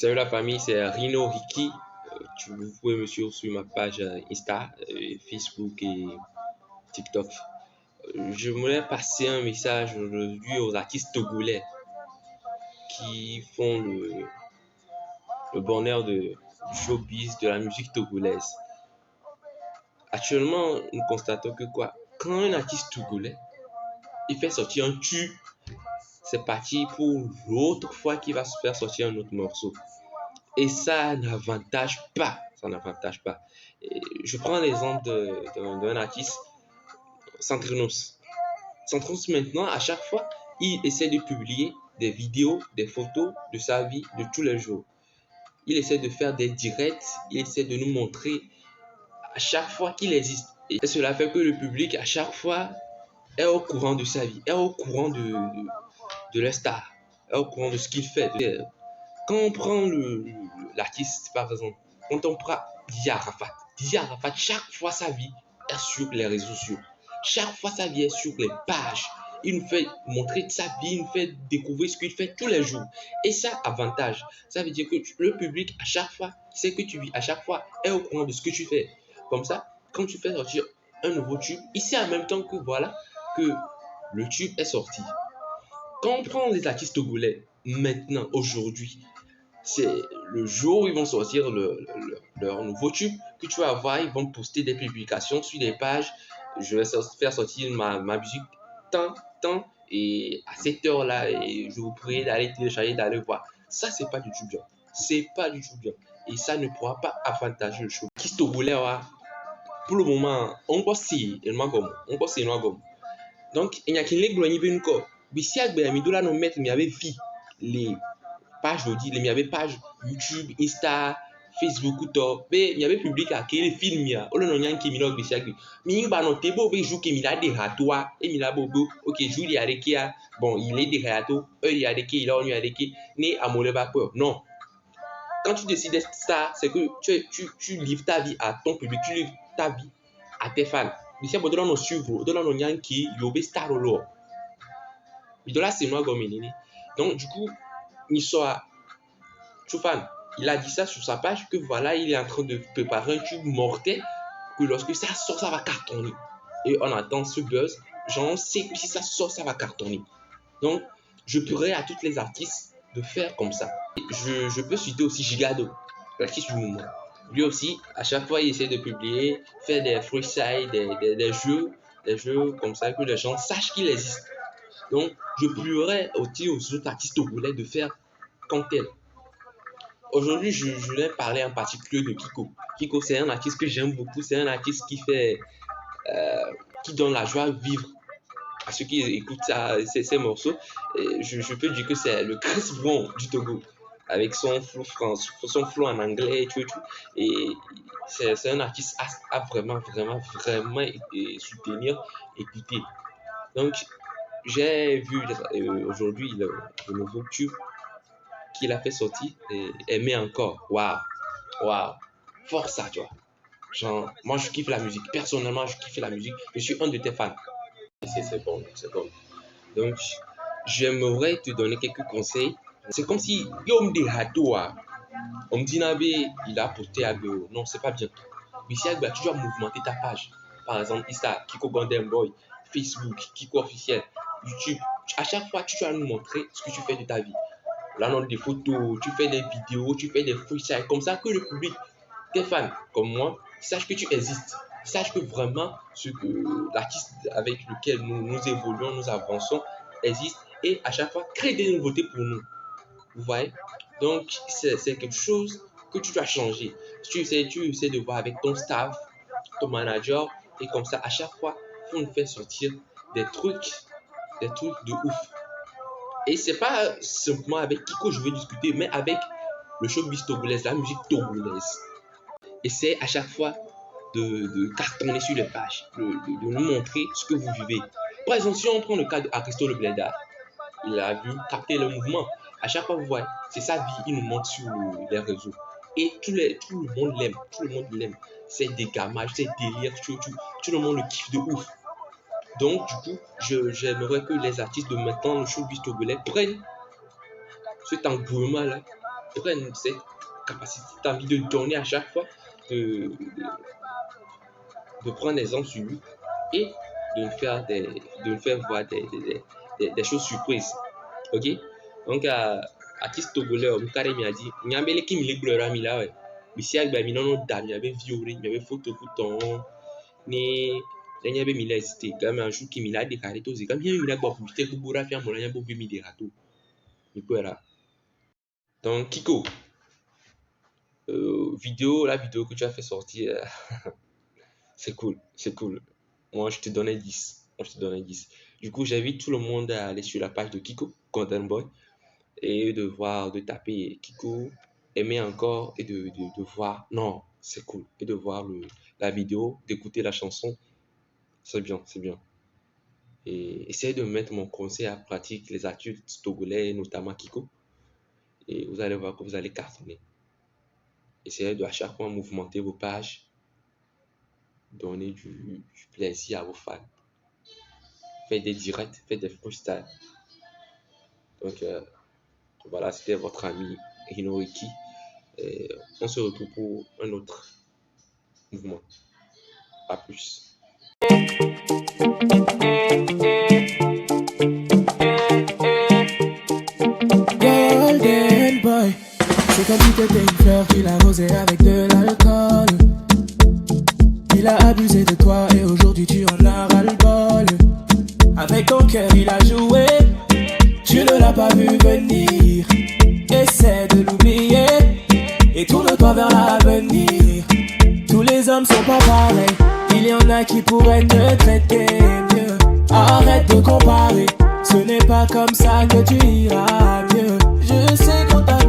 Salut la famille, c'est Rino Ricky. Vous pouvez me suivre sur ma page Insta, Facebook et TikTok. Je voulais passer un message aujourd'hui aux artistes togolais qui font le bonheur du showbiz, de la musique togolaise. Actuellement, nous constatons que quand un artiste togolais il fait sortir un tube, c'est parti pour l'autre fois qu'il va se faire sortir un autre morceau. Et ça n'avantage pas. Ça n'avantage pas. Et je prends l'exemple d'un artiste, Centrinos. Centrinos maintenant, à chaque fois, il essaie de publier des vidéos, des photos de sa vie de tous les jours. Il essaie de faire des directs, il essaie de nous montrer à chaque fois qu'il existe. Et cela fait que le public, à chaque fois, est au courant de sa vie, est au courant de la star, est au courant de ce qu'il fait. Quand on prend l'artiste, par exemple, quand on prend Didier Arafat, chaque fois sa vie est sur les réseaux sociaux. Chaque fois sa vie est sur les pages. Il nous fait montrer sa vie, il nous fait découvrir ce qu'il fait tous les jours. Et ça, avantage. Ça veut dire que le public, à chaque fois, sait que tu vis, à chaque fois, est au courant de ce que tu fais. Comme ça, quand tu fais sortir un nouveau tube, il sait en même temps que voilà, que le tube est sorti. Quand on prend les artistes togolais, maintenant, aujourd'hui, c'est le jour où ils vont sortir leur nouveau tube que tu vas voir, ils vont poster des publications sur des pages. Je vais faire sortir ma musique tant, et à cette heure-là, et je vous prie d'aller télécharger, d'aller voir. Ça, c'est pas du tout bien. C'est pas du tout bien. Et ça ne pourra pas avantager le show. Qui togolais, pour le moment, on peut s'y, donc, il n'y a qu'une ligne de une corps. Mais si nous avons mettre, il y avait les pages d'audit, il y avait page YouTube, Insta, Facebook ou tout, mais il y avait public à quel film il y a. On a un qui m'a dit mais il va noter beau jour qui m'a des ratois et il a bobo. OK, jour il y a des qui a bon, il est des ratois, il y a des qui il a des qui né à mon peur. Non. Quand tu décides ça, c'est que tu livres ta vie à ton public, tu livres ta vie à tes fans. Mais si on nous suivre, on nous a qui yobe star lo. Mais de là c'est moi comme donc du coup, il soit Choufan, il a dit ça sur sa page que voilà, il est en train de préparer un tube mortel que lorsque ça sort, ça va cartonner. Et on attend ce buzz. J'en sais que si ça sort, ça va cartonner. Donc, je pourrais à tous les artistes de faire comme ça. Je peux citer aussi Gigado, l'artiste du moment. Lui aussi, à chaque fois, il essaie de publier, faire des freestyles, des jeux comme ça que les gens sachent qu'il existe. Donc, je pleurais aussi aux autres artistes togolais de faire comme tel. Aujourd'hui, je voulais parler en particulier de Kiko. Kiko, c'est un artiste que j'aime beaucoup. C'est un artiste qui donne la joie de vivre à ceux qui écoutent ses morceaux. Et je peux dire que c'est le Chris Brown du Togo, avec son flow en anglais et tout. Et c'est un artiste à vraiment soutenir, écouter. Donc, j'ai vu aujourd'hui le nouveau tube qu'il a fait sortir et aimer encore. Waouh. Force ça, tu vois. Genre, moi, je kiffe la musique. Personnellement, je kiffe la musique. Je suis un de tes fans. C'est bon. Donc, j'aimerais te donner quelques conseils. C'est comme si, yo, me dit, on me dit, il a posté à Béo. Non, c'est pas bien. Mais si tu dois mouvementer ta page. Par exemple, Insta, Kiko Golden Boy, Facebook, Kiko officiel, YouTube. À chaque fois, tu dois nous montrer ce que tu fais de ta vie. Là, on a des photos, tu fais des vidéos, tu fais des freestyles, comme ça que le public, tes fans comme moi, sache que tu existes. Sache que vraiment ce que l'artiste avec lequel nous évoluons, nous avançons, existe et à chaque fois crée des nouveautés pour nous. Vous voyez? Donc, c'est quelque chose que tu dois changer. Tu essaies de voir avec ton staff, ton manager, et comme ça, à chaque fois, il faut nous faire sortir des trucs de ouf. Et c'est pas simplement avec Kiko je veux discuter, mais avec le showbiz togolais, la musique togolaise. Essayez à chaque fois de cartonner sur les pages, de nous montrer ce que vous vivez. Par exemple, si on prend le cas d'Aristo Le Bleda, il a vu capter le mouvement. À chaque fois, vous voyez, c'est sa vie, il nous montre sur les réseaux. Et tout le monde l'aime. C'est des gammages, c'est délire, tout le monde le kiffe de ouf. Donc, du coup, j'aimerais que les artistes de maintenant, le showbiz togolais, prennent cet engouement-là Et quand cette capacité, tu as envie de donner à chaque fois, de, de prendre exemple sur lui et de nous faire voir des choses surprises. Ok? Donc, artiste togolais, Mukare m'a dit, Nyambele qui me bleu mi là, ouais. Mais si avec Bami, non, dame, il y avait violé, il y avait photo couton, ni, il y avait mis hésité. Quand même, un jour qui m'a déclaré tout, c'est comme il y a eu pour publicité pour bourra faire mon aïe pour mis des râteaux. Du coup, là. Donc, Kiko, la vidéo que tu as fait sortir, c'est cool, c'est cool. Moi, je te donnais 10. Moi, je te donnais 10. Du coup, j'invite tout le monde à aller sur la page de Kiko, Content Boy, et de voir, de taper Kiko, aimer encore, et de voir, non, c'est cool, et de voir la vidéo, d'écouter la chanson, c'est bien, c'est bien. Et essayez de mettre mon conseil à pratique, les adultes togolais, notamment Kiko, et vous allez voir que vous allez cartonner. Essayez de à chaque fois mouvementer vos pages, donner du plaisir à vos fans. Faites des directs, faites des freestyles. Donc voilà, c'était votre ami Hinoriki. Et on se retrouve pour un autre mouvement. À plus. Golden boy, c'est comme si t'étais une fleur qu'il a arrosée avec de l'alcool. Il a abusé de toi et aujourd'hui tu en as ras-le-bol. Avec ton cœur il a joué, tu ne l'as pas vu venir. Essaie de l'oublier et tourne-toi vers l'avenir. Tous les hommes sont pas pareils, il y en a qui pourraient te traiter mieux. Arrête de comparer, ce n'est pas comme ça que tu iras mieux. Je sais qu'on t'a